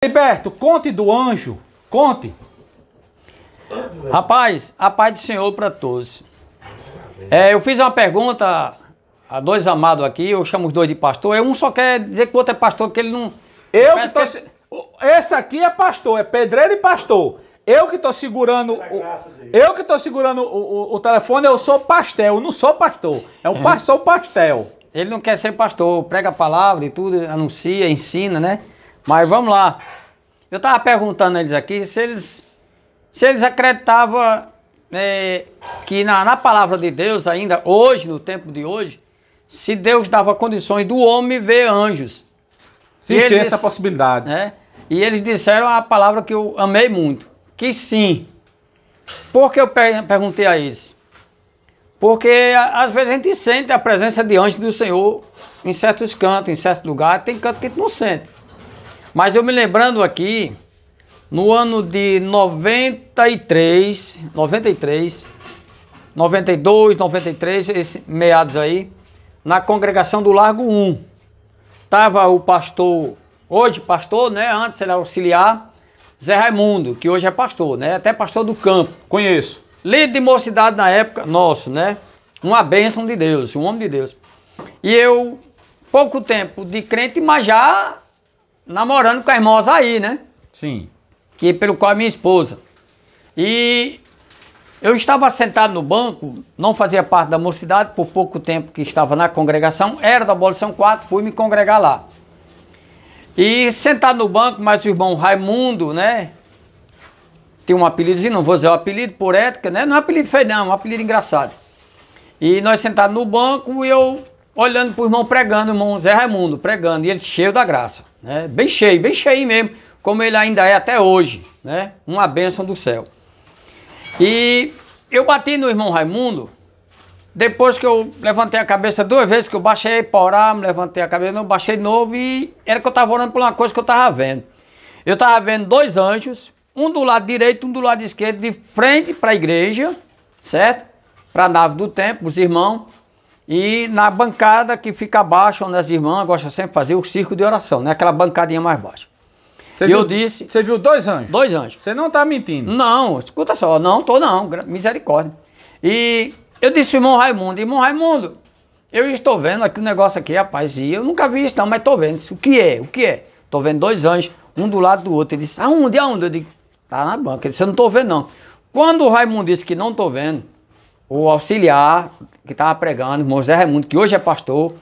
Heriberto, conte do anjo, conte. Rapaz, a paz do Senhor para todos. Eu fiz uma pergunta a dois amados aqui, eu chamo os dois de pastor. Um só quer dizer que o outro é pastor, que ele não... Esse aqui é pastor, é pedreiro e pastor. Eu que estou segurando o telefone, eu sou pastel, eu não sou pastor. Sou pastel. Ele não quer ser pastor, prega a palavra e tudo, anuncia, ensina, né? Mas vamos lá. Eu estava perguntando a eles aqui se eles acreditavam que na palavra de Deus ainda, hoje, no tempo de hoje, se Deus dava condições do homem ver anjos. Sim, tem essa possibilidade. E eles disseram a palavra que eu amei muito, que sim. Por que eu perguntei a eles? Porque às vezes a gente sente a presença de anjos do Senhor em certos cantos, em certos lugares. Tem cantos que a gente não sente. Mas eu me lembrando aqui, no ano de 92, 93, esses meados aí, na congregação do Largo 1. Estava o pastor, hoje pastor, né? Antes ele era auxiliar, Zé Raimundo, que hoje é pastor, né? Até pastor do campo. Conheço. Líder de mocidade na época, nosso, né? Uma bênção de Deus, um homem de Deus. E eu, pouco tempo de crente, mas já namorando com a irmã Osaí, né? Sim. Que pelo qual é minha esposa. E eu estava sentado no banco, não fazia parte da mocidade, por pouco tempo que estava na congregação, era da Abolição 4, fui me congregar lá. E sentado no banco, mas o irmão Raimundo, né? Tem um apelidozinho, não vou dizer o apelido por ética, né? Não é apelido feio não, é um apelido engraçado. E nós sentados no banco e eu olhando para o irmão pregando, o irmão Zé Raimundo pregando, e ele cheio da graça, né? Bem cheio mesmo, como ele ainda é até hoje, né? Uma bênção do céu. E eu bati no irmão Raimundo, depois que eu levantei a cabeça duas vezes, que eu baixei para orar, me levantei a cabeça, não baixei de novo, e era que eu estava orando por uma coisa que eu estava vendo. Eu estava vendo dois anjos, um do lado direito, um do lado esquerdo, de frente para a igreja, certo? Para a nave do templo, os irmãos. E na bancada que fica abaixo, onde as irmãs gostam sempre de fazer o círculo de oração, né? Aquela bancadinha mais baixa. Você viu dois anjos? Dois anjos. Você não está mentindo? Não, escuta só, não tô não, misericórdia. E eu disse ao irmão Raimundo, eu estou vendo aqui o negócio aqui, rapaz, e eu nunca vi isso não, mas estou vendo. Disse, o que é? Estou vendo dois anjos, um do lado do outro. Ele disse, aonde? Eu digo, tá na banca. Ele disse, eu não estou vendo não. Quando o Raimundo disse que não estou vendo, o auxiliar que estava pregando, o irmão Zé Raimundo, que hoje é pastor,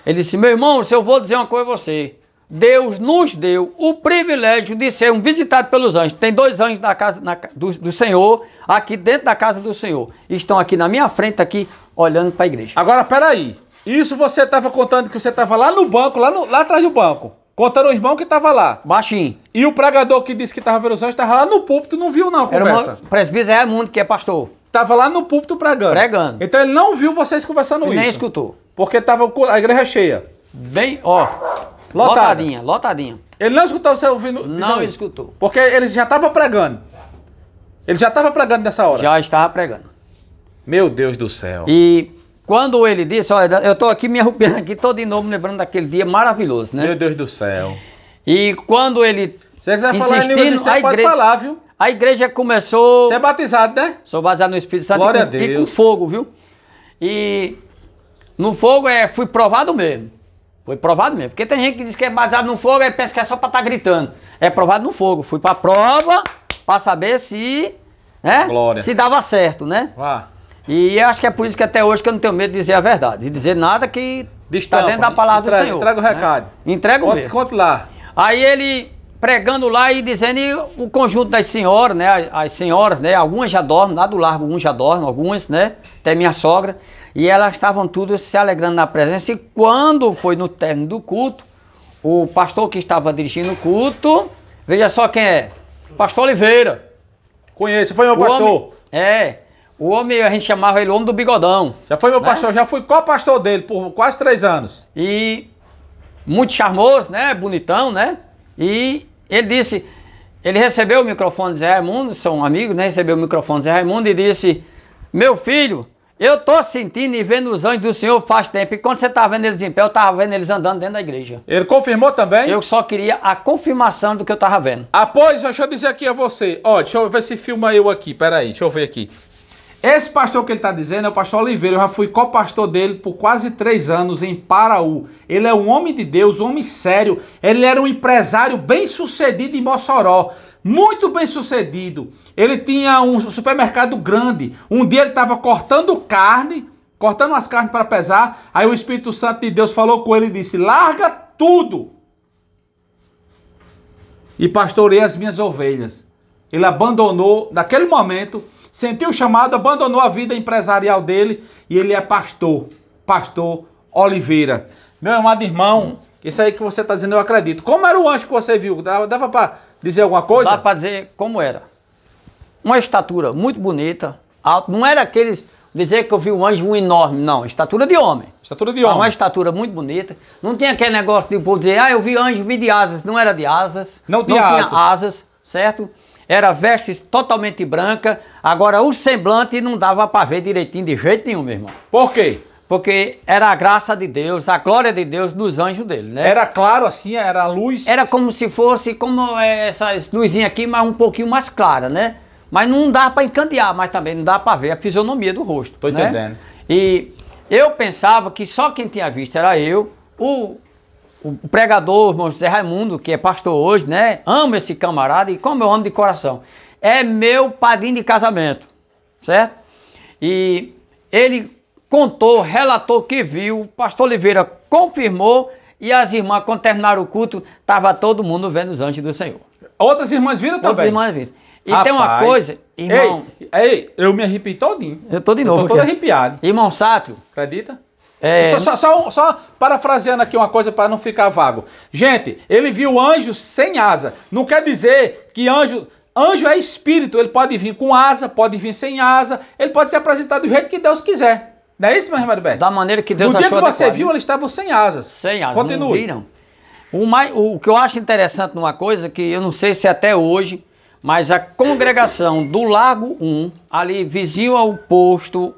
ele disse, meu irmão, eu vou dizer uma coisa a você. Deus nos deu o privilégio de sermos visitados pelos anjos. Tem dois anjos na casa do Senhor, aqui dentro da casa do Senhor. Estão aqui na minha frente, aqui, olhando para a igreja. Agora, peraí. Isso você estava contando que você estava lá no banco, lá atrás do banco. Contando o irmão que estava lá. Baixinho. E o pregador que disse que estava vendo os anjos estava lá no púlpito, não viu não a conversa. Era o presbítero Zé Raimundo, que é pastor. Estava lá no púlpito pregando. Então ele não viu vocês conversando isso. Nem escutou. Porque estava a igreja cheia. Bem, ó. Lotadinha. Ele não escutou você ouvindo? Não escutou. Porque ele já estava pregando. Ele já estava pregando nessa hora. Já estava pregando. Meu Deus do céu. E quando ele disse, olha, eu estou aqui me arrupiando aqui todo de novo, me lembrando daquele dia maravilhoso, né? Meu Deus do céu. E quando ele se você quiser falar em línguas, pode falar, viu? A igreja começou... Você é batizado, né? Sou batizado no Espírito Santo. Glória a Deus. E com fogo, viu? E no fogo fui provado mesmo. Foi provado mesmo. Porque tem gente que diz que é batizado no fogo e pensa que é só para estar gritando. É provado no fogo. Fui para a prova para saber se, né? Glória. Se dava certo, né? Vá. E eu acho que é por isso que até hoje que eu não tenho medo de dizer a verdade. De dizer nada que está dentro da palavra do Senhor. Entrega o recado. Né? Entrega mesmo. Conte lá. Aí ele pregando lá e dizendo, e o conjunto das senhoras, né? As senhoras, né? Algumas já dormem, lá do largo, alguns já dormem, algumas, né? Até minha sogra. E elas estavam todas se alegrando na presença. E quando foi no término do culto, o pastor que estava dirigindo o culto, veja só quem é, pastor Oliveira. Conheço, foi meu pastor. O homem, a gente chamava ele o homem do bigodão. Já foi meu pastor, já fui co-pastor dele por quase 3 anos. E muito charmoso, né? Bonitão, né? E ele disse, ele recebeu o microfone de Zé Raimundo, são amigos, né? Recebeu o microfone de Zé Raimundo e disse, meu filho, Eu tô sentindo e vendo os anjos do Senhor faz tempo. E quando você tá vendo eles em pé, eu tava vendo eles andando dentro da igreja. Ele confirmou também? Eu só queria a confirmação do que eu tava vendo. Após, deixa eu dizer aqui a você. Ó, deixa eu ver se filma eu aqui. Peraí, deixa eu ver aqui. Esse pastor que ele tá dizendo é o pastor Oliveira. Eu já fui co-pastor dele por quase 3 anos em Paraú. Ele é um homem de Deus, um homem sério. Ele era um empresário bem sucedido em Mossoró. Muito bem sucedido. Ele tinha um supermercado grande. Um dia ele estava cortando as carnes para pesar. Aí o Espírito Santo de Deus falou com ele e disse: larga tudo e pastorei as minhas ovelhas. Ele abandonou, naquele momento, sentiu o chamado, abandonou a vida empresarial dele e ele é pastor Oliveira. Meu amado irmão, isso aí que você está dizendo eu acredito. Como era o anjo que você viu? Dava para dizer alguma coisa? Dá para dizer como era. Uma estatura muito bonita, alto. Não era aqueles dizer que eu vi um anjo enorme, não. Estatura de homem. Estatura de homem. Uma estatura muito bonita. Não tinha aquele negócio de dizer, eu vi anjo, vi de asas. Não era de asas. Não tinha asas, certo? Era veste totalmente branca. Agora o semblante não dava para ver direitinho de jeito nenhum, meu irmão. Por quê? Porque era a graça de Deus, a glória de Deus dos anjos dele, né? Era claro assim, era a luz? Era como se fosse, como essas luzinhas aqui, mas um pouquinho mais clara, né? Mas não dá para encandear, mas também não dá para ver a fisionomia do rosto. Tô entendendo. E eu pensava que só quem tinha visto era eu, o pregador, irmão José Raimundo, que é pastor hoje, né? Amo esse camarada e como eu amo de coração. É meu padrinho de casamento, certo? E ele contou, relatou que viu, o pastor Oliveira confirmou e as irmãs, quando terminaram o culto, estava todo mundo vendo os anjos do Senhor. Outras irmãs viram também? Outras irmãs viram. E Rapaz, tem uma coisa, irmão... Ei, eu me arrepiei todinho. Eu tô de novo. Eu tô todo arrepiado. Irmão Sátrio. Acredita? É... Só parafraseando aqui uma coisa para não ficar vago. Gente, ele viu anjos sem asa. Não quer dizer que anjo é espírito. Ele pode vir com asa, pode vir sem asa. Ele pode se apresentar do jeito que Deus quiser. Não é isso, meu irmão Alberto? Da maneira que Deus achou adequado. No dia que você adequado, viu, né? eles estavam sem asas. Sem asas, Continue. não viram. O que eu acho interessante numa coisa, que eu não sei se até hoje, mas a congregação do Lago 1, ali vizinho ao posto,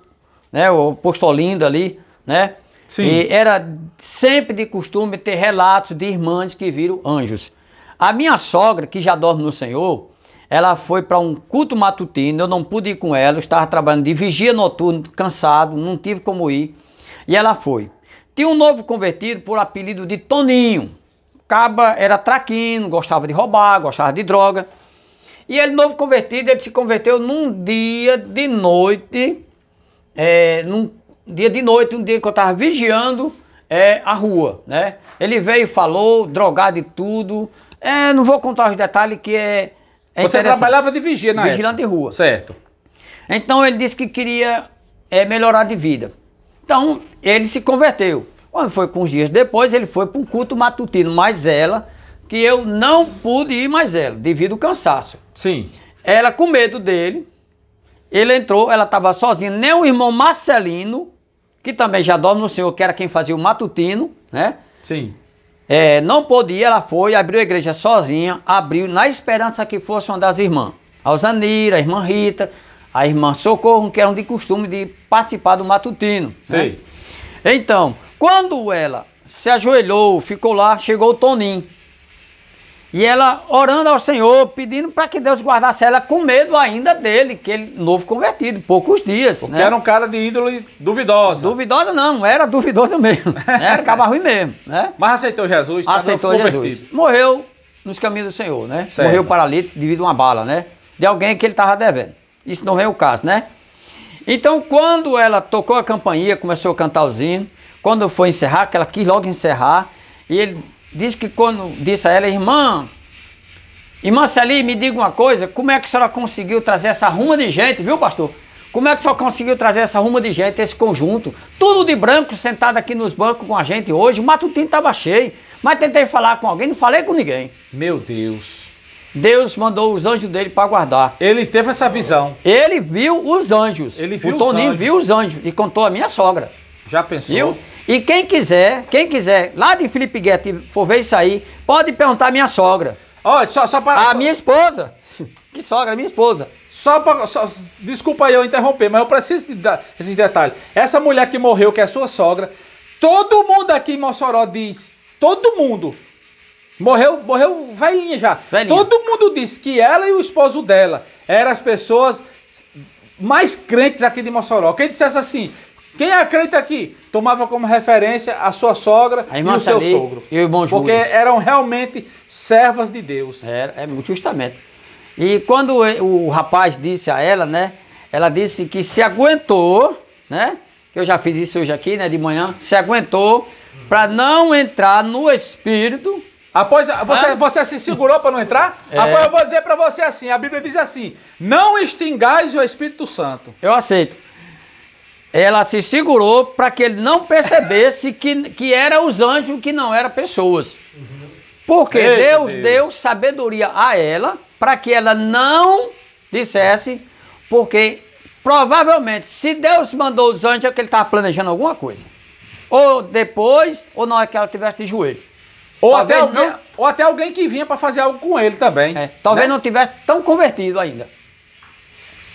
né, o posto Olinda ali, né? Sim. E era sempre de costume ter relatos de irmãs que viram anjos. A minha sogra, que já dorme no Senhor, ela foi para um culto matutino, eu não pude ir com ela, eu estava trabalhando de vigia noturno, cansado, não tive como ir. E ela foi. Tinha um novo convertido por apelido de Toninho. Caba era traquino, gostava de roubar, gostava de droga. E ele, novo convertido, ele se converteu num dia de noite, um dia que eu estava vigiando a rua, né? Ele veio e falou, drogado e tudo. Não vou contar os detalhes que Você trabalhava de vigia na vigilante de rua. Certo. Então ele disse que queria melhorar de vida. Então ele se converteu. Quando foi com uns dias depois, ele foi para um culto matutino, mais ela, que eu não pude ir mais ela, devido ao cansaço. Sim. Ela com medo dele, ele entrou, ela estava sozinha, nem o irmão Marcelino, que também já dorme no Senhor, que era quem fazia o matutino, né? Sim. Não podia, ela foi, abriu a igreja sozinha, abriu na esperança que fosse uma das irmãs. A Alzanira, a irmã Rita, a irmã Socorro, que eram de costume de participar do matutino. Sim. Né? Então, quando ela se ajoelhou, ficou lá, chegou o Toninho. E ela orando ao Senhor, pedindo para que Deus guardasse ela, com medo ainda dele, que ele novo convertido, poucos dias. Porque né? era um cara de ídolo duvidosa. Duvidosa não, era duvidosa mesmo. Era cava ruim mesmo. Né? Mas aceitou Jesus, aceitou Jesus. Morreu nos caminhos do Senhor, né? Certo. Morreu paralítico devido a uma bala, né? De alguém que ele estava devendo. Isso não é o caso, né? Então, quando ela tocou a campainha, começou a cantar os hinos, quando foi encerrar, que ela quis logo encerrar, e ele disse que quando disse a ela, irmã Celi, me diga uma coisa, como é que a senhora conseguiu trazer essa ruma de gente, viu, pastor? Como é que a senhora conseguiu trazer essa ruma de gente, esse conjunto? Tudo de branco, sentado aqui nos bancos com a gente hoje, o matutino estava cheio, mas tentei falar com alguém, não falei com ninguém. Meu Deus. Deus mandou os anjos dele para guardar. Ele teve essa visão. Ele viu os anjos. Ele viu o Toninho viu os anjos e contou a minha sogra. Já pensou? Viu? E quem quiser, lá de Felipe Guedes, for ver isso aí, pode perguntar à minha sogra. Olha, só para... A minha esposa. Que sogra? Minha esposa. Desculpa aí eu interromper, mas eu preciso de dar esses detalhes. Essa mulher que morreu, que é sua sogra, todo mundo aqui em Mossoró diz, todo mundo, morreu velhinha já. Velhinha. Todo mundo diz que ela e o esposo dela eram as pessoas mais crentes aqui de Mossoró. Quem dissesse assim, quem é crente aqui, tomava como referência a sua sogra e o seu sogro. E o irmão Júlio. Porque eram realmente servas de Deus. Justamente. E quando o rapaz disse a ela, né? Ela disse que se aguentou, né? Eu já fiz isso hoje aqui, né? De manhã. Se aguentou para não entrar no espírito. Após você se segurou para não entrar? Após eu vou dizer para você assim, a Bíblia diz assim, não extingais o Espírito Santo. Eu aceito. Ela se segurou para que ele não percebesse que eram os anjos, que não eram pessoas. Porque Deus deu sabedoria a ela para que ela não dissesse, porque provavelmente se Deus mandou os anjos é que ele estava planejando alguma coisa. Ou depois, ou na hora que ela estivesse de joelho. Ou até alguém que vinha para fazer algo com ele também. Talvez não tivesse tão convertido ainda.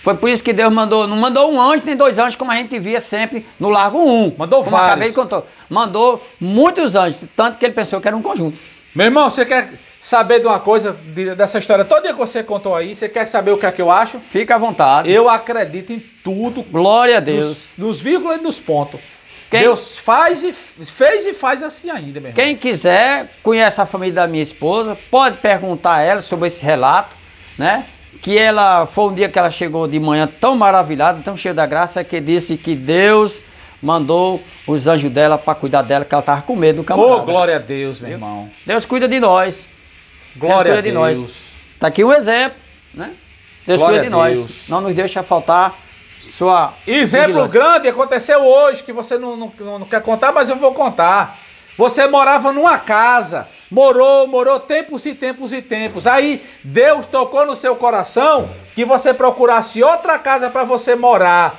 Foi por isso que Deus não mandou um anjo nem dois anjos, como a gente via sempre no Largo 1. Mandou como vários. Acabei de contar. Mandou muitos anjos, tanto que ele pensou que era um conjunto. Meu irmão, você quer saber de uma coisa, dessa história toda que você contou aí? Você quer saber o que é que eu acho? Fica à vontade. Eu acredito em tudo. Glória a Deus. Nos vírgulas e nos pontos. Deus fez e faz assim ainda, meu irmão. Quem quiser, conhece a família da minha esposa, pode perguntar a ela sobre esse relato, né? Que ela, foi um dia que ela chegou de manhã tão maravilhada, tão cheia da graça, que disse que Deus mandou os anjos dela para cuidar dela, que ela estava com medo do camarada. Oh, glória a Deus, meu irmão. Deus cuida de nós. Glória a Deus. Está aqui um exemplo, né? Deus cuida de nós. Não nos deixa faltar sua exemplo vigilância. Grande aconteceu hoje, que você não quer contar, mas eu vou contar. Você morava numa casa, morou tempos e tempos e tempos. Aí Deus tocou no seu coração que você procurasse outra casa para você morar.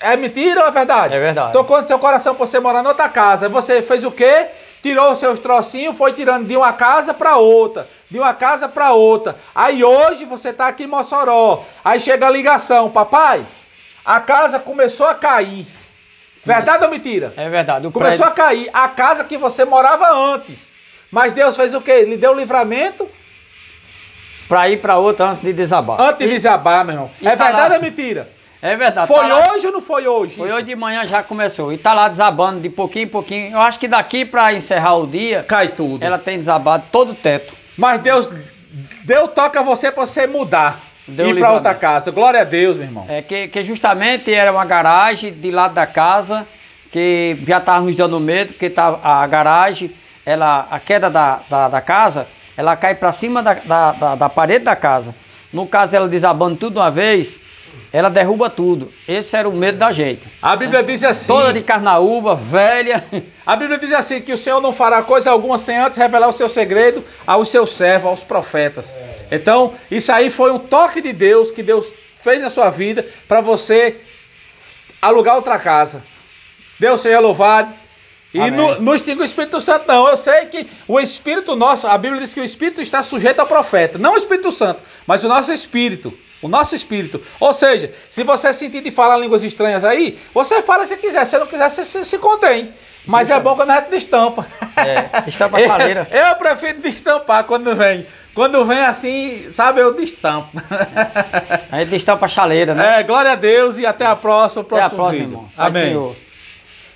É mentira ou é verdade? É verdade. Tocou no seu coração para você morar em outra casa. Você fez o quê? Tirou os seus trocinhos, foi tirando de uma casa para outra. De uma casa para outra. Aí hoje você está aqui em Mossoró. Aí chega a ligação. Papai, a casa começou a cair. Verdade ou mentira? É verdade. Começou a cair a casa que você morava antes. Mas Deus fez o quê? Lhe deu livramento? Para ir para outra antes de desabar. Antes de desabar, meu irmão. É verdade ou mentira? É verdade. Foi hoje ou não foi hoje? Foi hoje de manhã, já começou. E tá lá desabando de pouquinho em pouquinho. Eu acho que daqui para encerrar o dia... Cai tudo. Ela tem desabado todo o teto. Mas Deus deu toque a você para você mudar. Ir para outra casa. Glória a Deus, meu irmão. Que justamente era uma garagem de lado da casa, que já estava nos dando medo, porque a garagem, a queda da casa, ela cai para cima da parede da casa. No caso, ela desabando tudo de uma vez, ela derruba tudo. Esse era o medo da gente. A Bíblia diz assim... Toda de carnaúba, velha. A Bíblia diz assim, que o Senhor não fará coisa alguma sem antes revelar o seu segredo aos seus servos, aos profetas. Então, isso aí foi um toque de Deus, que Deus fez na sua vida, para você alugar outra casa. Deus seja louvado. E não extingue o Espírito Santo, não. Eu sei que o Espírito nosso, a Bíblia diz que o Espírito está sujeito ao profeta. Não o Espírito Santo, mas o nosso Espírito. O nosso espírito. Ou seja, se você sentir de falar línguas estranhas aí, você fala se quiser. Se não quiser, você se contém. Mas sim, é bom quando a gente destampa. Destampa a chaleira. Eu prefiro destampar quando vem. Quando vem assim, sabe, eu destampo. Aí destampa a chaleira, né? Glória a Deus e até a próxima. Até a próxima, irmão. Amém. Senhor.